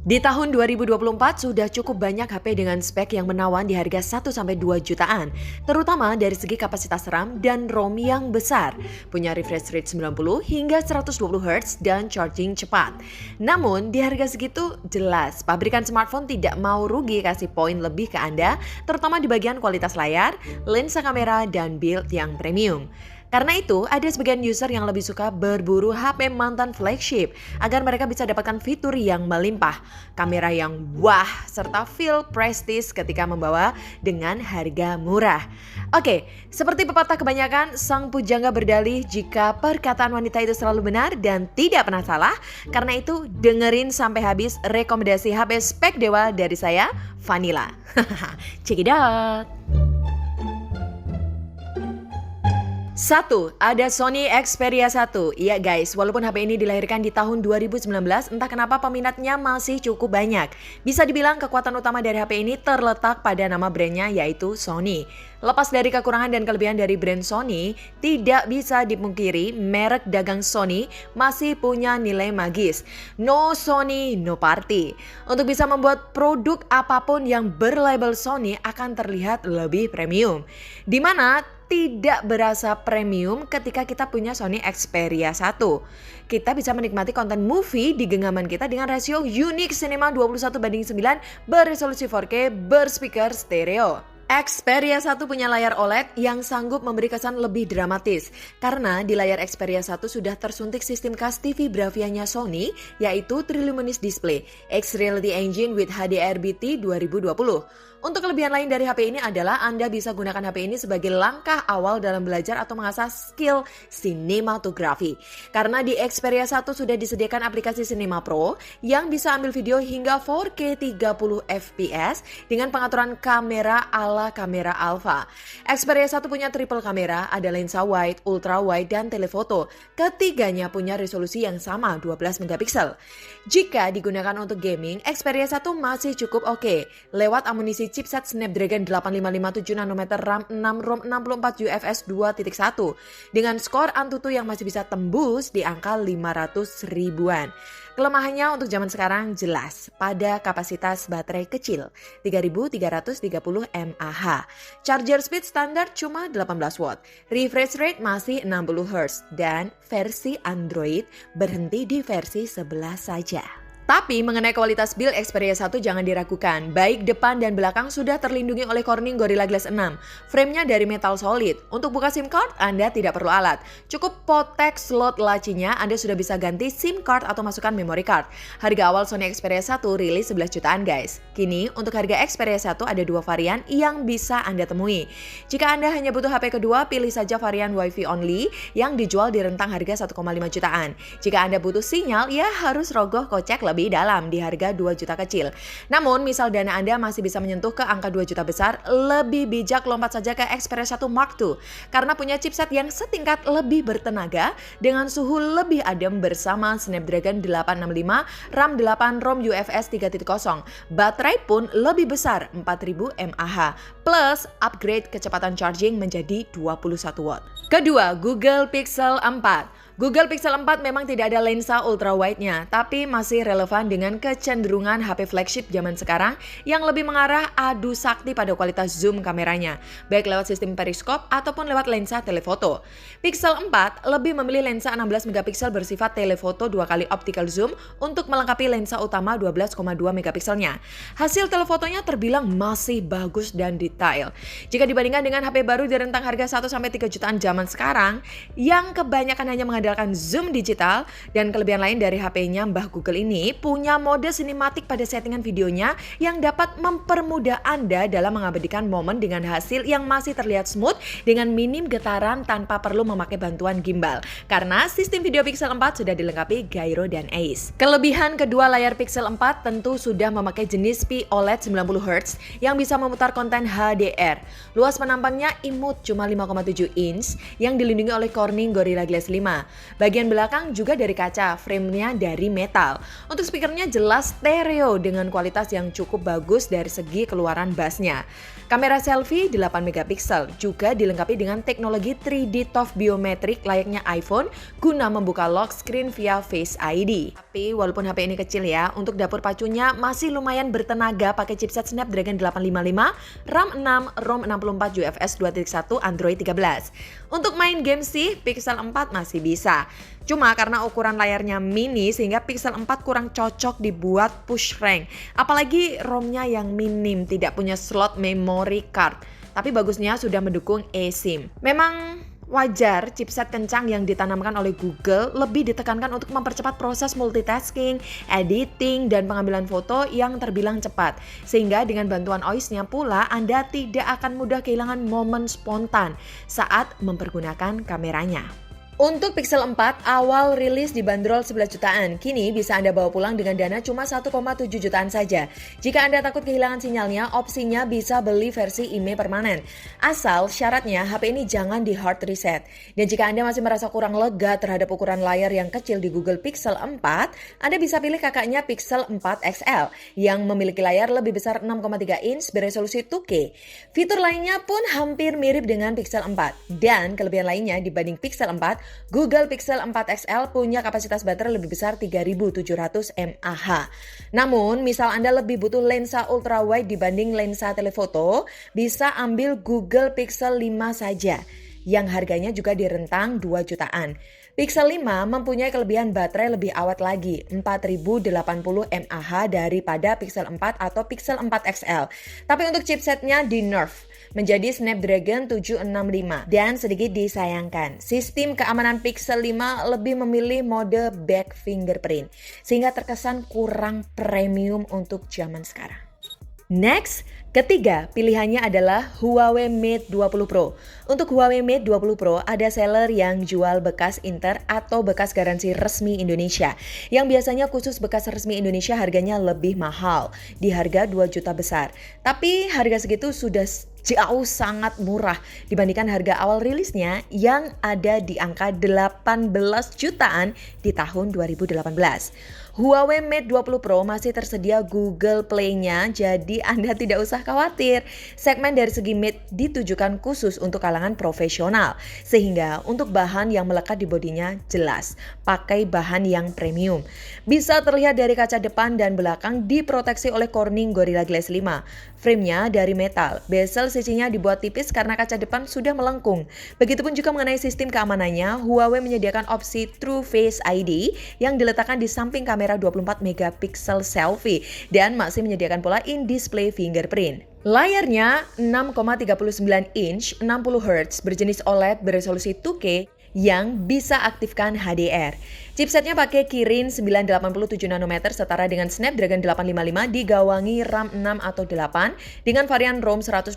Di tahun 2024 sudah cukup banyak HP dengan spek yang menawan di harga 1-2 jutaan, terutama dari segi kapasitas RAM dan ROM yang besar, punya refresh rate 90 hingga 120 Hz dan charging cepat. Namun di harga segitu jelas pabrikan smartphone tidak mau rugi kasih poin lebih ke Anda, terutama di bagian kualitas layar, lensa kamera, dan build yang premium. Karena itu, ada sebagian user yang lebih suka berburu HP mantan flagship agar mereka bisa dapatkan fitur yang melimpah, kamera yang wah, serta feel prestige ketika membawa dengan harga murah. Oke, seperti pepatah kebanyakan, sang pujangga berdalih jika perkataan wanita itu selalu benar dan tidak pernah salah. Karena itu, dengerin sampai habis rekomendasi HP spek dewa dari saya, Vanilla. Check it out! 1. Ada Sony Xperia 1. Iya guys, walaupun HP ini dilahirkan di tahun 2019, entah kenapa peminatnya masih cukup banyak. Bisa dibilang kekuatan utama dari HP ini terletak pada nama brandnya yaitu Sony. Lepas dari kekurangan dan kelebihan dari brand Sony, tidak bisa dipungkiri merek dagang Sony masih punya nilai magis. No Sony, no party. Untuk bisa membuat produk apapun yang berlabel Sony akan terlihat lebih premium. Dimana tidak berasa premium ketika kita punya Sony Xperia 1. Kita bisa menikmati konten movie di genggaman kita dengan rasio Unique Cinema 21:9 beresolusi 4K berspeaker stereo. Xperia 1 punya layar OLED yang sanggup memberi kesan lebih dramatis karena di layar Xperia 1 sudah tersuntik sistem khas TV Bravia-nya Sony yaitu Triluminos Display X-Reality Engine with HDR-BT 2020. Untuk kelebihan lain dari HP ini adalah Anda bisa gunakan HP ini sebagai langkah awal dalam belajar atau mengasah skill sinematografi. Karena di Xperia 1 sudah disediakan aplikasi Cinema Pro yang bisa ambil video hingga 4K 30 fps dengan pengaturan kamera ala kamera alpha. Xperia 1 punya triple kamera, ada lensa wide, ultra wide, dan telefoto. Ketiganya punya resolusi yang sama 12 megapiksel. Jika digunakan untuk gaming, Xperia 1 masih cukup oke. Lewat amunisi chipset Snapdragon 8557 nanometer RAM 6 ROM 64 UFS 2.1 dengan skor Antutu yang masih bisa tembus di angka 500 ribuan. Kelemahannya untuk zaman sekarang jelas pada kapasitas baterai kecil 3330 mAh. Charger speed standar cuma 18 watt. Refresh rate masih 60 Hz dan versi Android berhenti di versi 11 saja. Tapi mengenai kualitas build Xperia 1 jangan diragukan, baik depan dan belakang sudah terlindungi oleh Corning Gorilla Glass 6. Frame-nya dari metal solid. Untuk buka SIM card, Anda tidak perlu alat. Cukup potek slot lacinya, Anda sudah bisa ganti SIM card atau masukkan memory card. Harga awal Sony Xperia 1 rilis 11 jutaan guys. Kini untuk harga Xperia 1 ada dua varian yang bisa Anda temui. Jika Anda hanya butuh HP kedua, pilih saja varian Wi-Fi only yang dijual di rentang harga 1,5 jutaan. Jika Anda butuh sinyal, ya harus rogoh kocek lebih dalam di harga 2 juta kecil. Namun misal dana Anda masih bisa menyentuh ke angka 2 juta besar, lebih bijak lompat saja ke Xperia 1 Mark II karena punya chipset yang setingkat lebih bertenaga dengan suhu lebih adem bersama Snapdragon 865, RAM 8, ROM UFS 3.0. Baterai pun lebih besar 4000 mAh plus upgrade kecepatan charging menjadi 21 watt. Kedua, Google Pixel 4. Google Pixel 4 memang tidak ada lensa ultra wide-nya, tapi masih relevan dengan kecenderungan HP flagship zaman sekarang yang lebih mengarah adu sakti pada kualitas zoom kameranya, baik lewat sistem periskop ataupun lewat lensa telefoto. Pixel 4 lebih memilih lensa 16 megapiksel bersifat telefoto 2 kali optical zoom untuk melengkapi lensa utama 12,2 megapikselnya. Hasil telefotonya terbilang masih bagus dan detail. Jika dibandingkan dengan HP baru di rentang harga 1-3 jutaan zaman sekarang, yang kebanyakan hanya mengandalkan zoom digital dan kelebihan lain dari HP-nya Mbah Google ini punya mode sinematik pada settingan videonya yang dapat mempermudah Anda dalam mengabadikan momen dengan hasil yang masih terlihat smooth dengan minim getaran tanpa perlu memakai bantuan gimbal karena sistem video Pixel 4 sudah dilengkapi gyro dan ACE. Kelebihan kedua layar Pixel 4 tentu sudah memakai jenis POLED 90 Hz yang bisa memutar konten HDR. Luas penampangnya imut cuma 5,7 inch yang dilindungi oleh Corning Gorilla Glass 5. Bagian belakang juga dari kaca, framenya dari metal. Untuk speakernya jelas stereo dengan kualitas yang cukup bagus dari segi keluaran bassnya. Kamera selfie 8 megapiksel juga dilengkapi dengan teknologi 3D ToF biometrik layaknya iPhone guna membuka lock screen via Face ID. Tapi walaupun HP ini kecil ya, untuk dapur pacunya masih lumayan bertenaga pakai chipset Snapdragon 855, RAM 6, ROM 64, UFS 2.1, Android 13. Untuk main game sih, Pixel 4 masih bisa. Cuma karena ukuran layarnya mini sehingga Pixel 4 kurang cocok dibuat push rank. Apalagi ROM-nya yang minim, tidak punya slot memory card. Tapi bagusnya sudah mendukung eSIM. Memang wajar chipset kencang yang ditanamkan oleh Google lebih ditekankan untuk mempercepat proses multitasking, editing, dan pengambilan foto yang terbilang cepat. Sehingga dengan bantuan OIS-nya pula, Anda tidak akan mudah kehilangan momen spontan saat mempergunakan kameranya. Untuk Pixel 4, awal rilis dibanderol 11 jutaan. Kini bisa Anda bawa pulang dengan dana cuma 1,7 jutaan saja. Jika Anda takut kehilangan sinyalnya, opsinya bisa beli versi IMEI permanen. Asal syaratnya HP ini jangan di hard reset. Dan jika Anda masih merasa kurang lega terhadap ukuran layar yang kecil di Google Pixel 4, Anda bisa pilih kakaknya Pixel 4 XL yang memiliki layar lebih besar 6,3 inch beresolusi 2K. Fitur lainnya pun hampir mirip dengan Pixel 4. Dan kelebihan lainnya dibanding Pixel 4, Google Pixel 4 XL punya kapasitas baterai lebih besar 3700 mAh. Namun, misal Anda lebih butuh lensa ultrawide dibanding lensa telefoto, bisa ambil Google Pixel 5 saja, yang harganya juga di rentang 2 jutaan. Pixel 5 mempunyai kelebihan baterai lebih awet lagi, 4080 mAh daripada Pixel 4 atau Pixel 4 XL. Tapi untuk chipsetnya di nerf menjadi Snapdragon 765. Dan sedikit disayangkan, sistem keamanan Pixel 5 lebih memilih mode back fingerprint, sehingga terkesan kurang premium untuk zaman sekarang. Next, ketiga pilihannya adalah Huawei Mate 20 Pro. Untuk Huawei Mate 20 Pro ada seller yang jual bekas Inter atau bekas garansi resmi Indonesia. Yang biasanya khusus bekas resmi Indonesia harganya lebih mahal, di harga 2 juta besar. Tapi harga segitu sudah jauh sangat murah dibandingkan harga awal rilisnya yang ada di angka 18 jutaan di tahun 2018. Huawei Mate 20 Pro masih tersedia Google Play-nya, jadi Anda tidak usah khawatir. Segmen dari segi Mate ditujukan khusus untuk kalangan profesional, sehingga untuk bahan yang melekat di bodinya jelas, pakai bahan yang premium. Bisa terlihat dari kaca depan dan belakang diproteksi oleh Corning Gorilla Glass 5. Frame-nya dari metal, bezel sisinya dibuat tipis karena kaca depan sudah melengkung. Begitupun juga mengenai sistem keamanannya, Huawei menyediakan opsi True Face ID yang diletakkan di samping kamera 24 megapiksel selfie dan masih menyediakan pula in-display fingerprint. Layarnya 6,39 inch 60 Hz berjenis OLED beresolusi 2K yang bisa aktifkan HDR. Chipsetnya pakai Kirin 987 nanometer setara dengan Snapdragon 855 digawangi RAM 6 atau 8 dengan varian ROM 128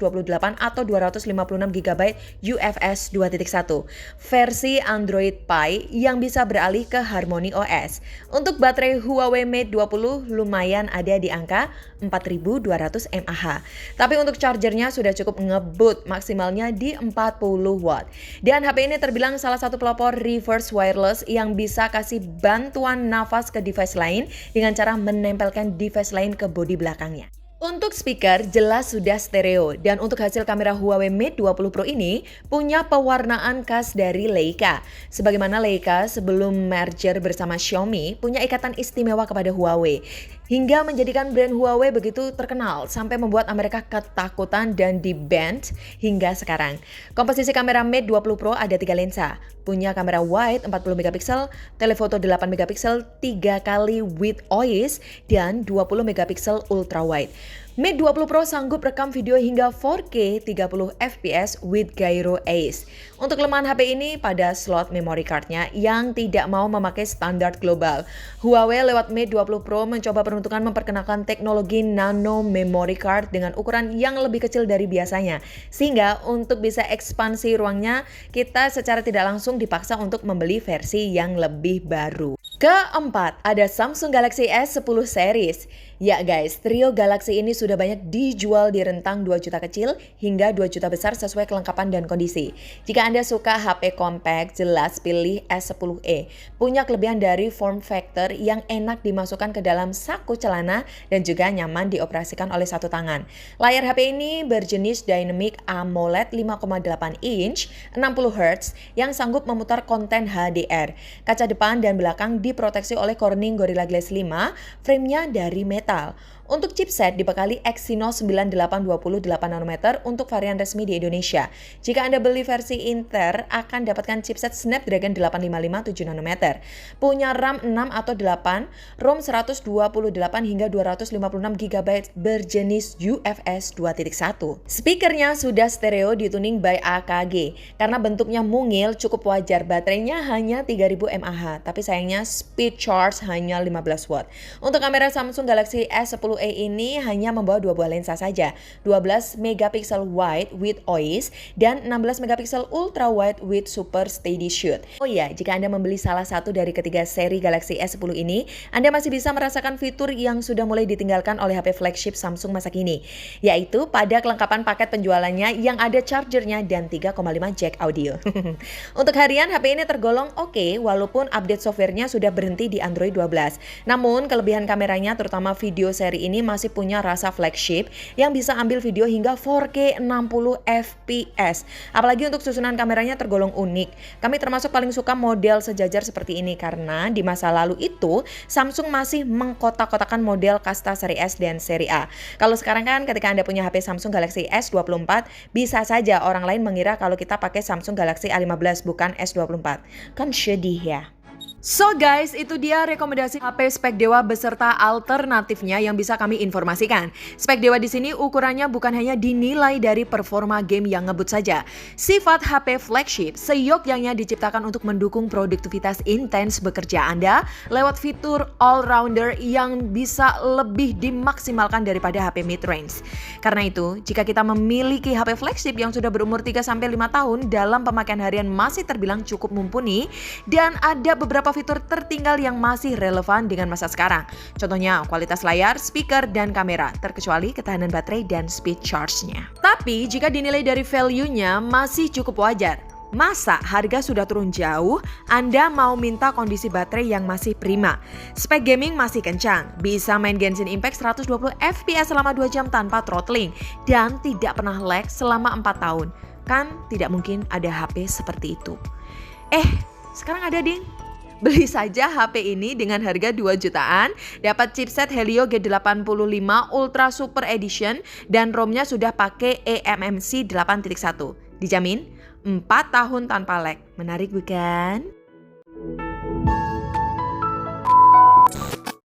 atau 256 GB UFS 2.1. Versi Android Pie yang bisa beralih ke Harmony OS. Untuk baterai Huawei Mate 20 lumayan ada di angka 4200 mAh. Tapi untuk chargernya sudah cukup ngebut, maksimalnya di 40 watt. Dan HP ini terbilang salah satu pelopor reverse wireless yang bisa kasih bantuan nafas ke device lain dengan cara menempelkan device lain ke bodi belakangnya. Untuk speaker jelas sudah stereo dan untuk hasil kamera Huawei Mate 20 Pro ini punya pewarnaan khas dari Leica. Sebagaimana Leica sebelum merger bersama Xiaomi punya ikatan istimewa kepada Huawei. Hingga menjadikan brand Huawei begitu terkenal sampai membuat mereka ketakutan dan di-ban hingga sekarang. Komposisi kamera Mate 20 Pro ada 3 lensa. Punya kamera wide 40 megapiksel, telefoto 8 megapiksel, 3 kali with OIS, dan 20 megapiksel ultra wide. Mate 20 Pro sanggup rekam video hingga 4K 30 fps with gyro ACE. Untuk kelemahan HP ini pada slot memory cardnya yang tidak mau memakai standar global. Huawei lewat Mate 20 Pro mencoba peruntukan memperkenalkan teknologi nano memory card dengan ukuran yang lebih kecil dari biasanya. Sehingga untuk bisa ekspansi ruangnya, kita secara tidak langsung dipaksa untuk membeli versi yang lebih baru. Keempat, ada Samsung Galaxy S10 series. Ya guys, trio Galaxy ini sudah banyak dijual di rentang 2 juta kecil hingga 2 juta besar sesuai kelengkapan dan kondisi. Jika Anda suka HP compact, jelas pilih S10e. Punya kelebihan dari form factor yang enak dimasukkan ke dalam saku celana dan juga nyaman dioperasikan oleh satu tangan. Layar HP ini berjenis Dynamic AMOLED 5,8 inch, 60 Hz yang sanggup memutar konten HDR. Kaca depan dan belakang diproteksi oleh Corning Gorilla Glass 5, framenya dari metal. Untuk chipset dibekali Exynos 9828nm untuk varian resmi di Indonesia. Jika Anda beli versi Inter, akan dapatkan chipset Snapdragon 855 7nm. Punya RAM 6 atau 8, ROM 128 hingga 256GB berjenis UFS 2.1. Speakernya sudah stereo dituning by AKG. Karena bentuknya mungil, cukup wajar baterainya hanya 3000 mAh, tapi sayangnya speed charge hanya 15 watt. Untuk kamera Samsung Galaxy S10e ini hanya membawa 2 buah lensa saja, 12 megapiksel wide with OIS dan 16 megapiksel ultra wide with super steady shoot. Oh iya, jika Anda membeli salah satu dari ketiga seri Galaxy S10 ini, Anda masih bisa merasakan fitur yang sudah mulai ditinggalkan oleh HP flagship Samsung masa kini, yaitu pada kelengkapan paket penjualannya yang ada chargernya dan 3,5 jack audio. Untuk harian, HP ini tergolong oke, walaupun update softwarenya sudah berhenti di Android 12. Namun, kelebihan kameranya terutama video seri ini masih punya rasa flagship yang bisa ambil video hingga 4K 60 fps. Apalagi untuk susunan kameranya tergolong unik. Kami termasuk paling suka model sejajar seperti ini karena di masa lalu itu Samsung masih mengkotak-kotakan model kasta seri S dan seri A. Kalau sekarang kan ketika Anda punya HP Samsung Galaxy S24, bisa saja orang lain mengira kalau kita pakai Samsung Galaxy A15 bukan S24. Kan sedih ya. So guys, itu dia rekomendasi HP spek Dewa beserta alternatifnya yang bisa kami informasikan. Spek Dewa di sini ukurannya bukan hanya dinilai dari performa game yang ngebut saja. Sifat HP flagship seyogyanya diciptakan untuk mendukung produktivitas intens bekerja Anda lewat fitur all-rounder yang bisa lebih dimaksimalkan daripada HP mid-range. Karena itu, jika kita memiliki HP flagship yang sudah berumur 3-5 tahun dalam pemakaian harian masih terbilang cukup mumpuni dan ada beberapa fitur tertinggal yang masih relevan dengan masa sekarang. Contohnya kualitas layar, speaker, dan kamera, terkecuali ketahanan baterai dan speed charge-nya. Tapi jika dinilai dari value-nya masih cukup wajar. Masa harga sudah turun jauh, Anda mau minta kondisi baterai yang masih prima. Spek gaming masih kencang, bisa main Genshin Impact 120 fps selama 2 jam tanpa throttling, dan tidak pernah lag selama 4 tahun. Kan tidak mungkin ada HP seperti itu. Sekarang ada ding. Beli saja HP ini dengan harga 2 jutaan, dapat chipset Helio G85 Ultra Super Edition dan ROM-nya sudah pakai eMMC 8.1. Dijamin 4 tahun tanpa lag. Menarik bukan?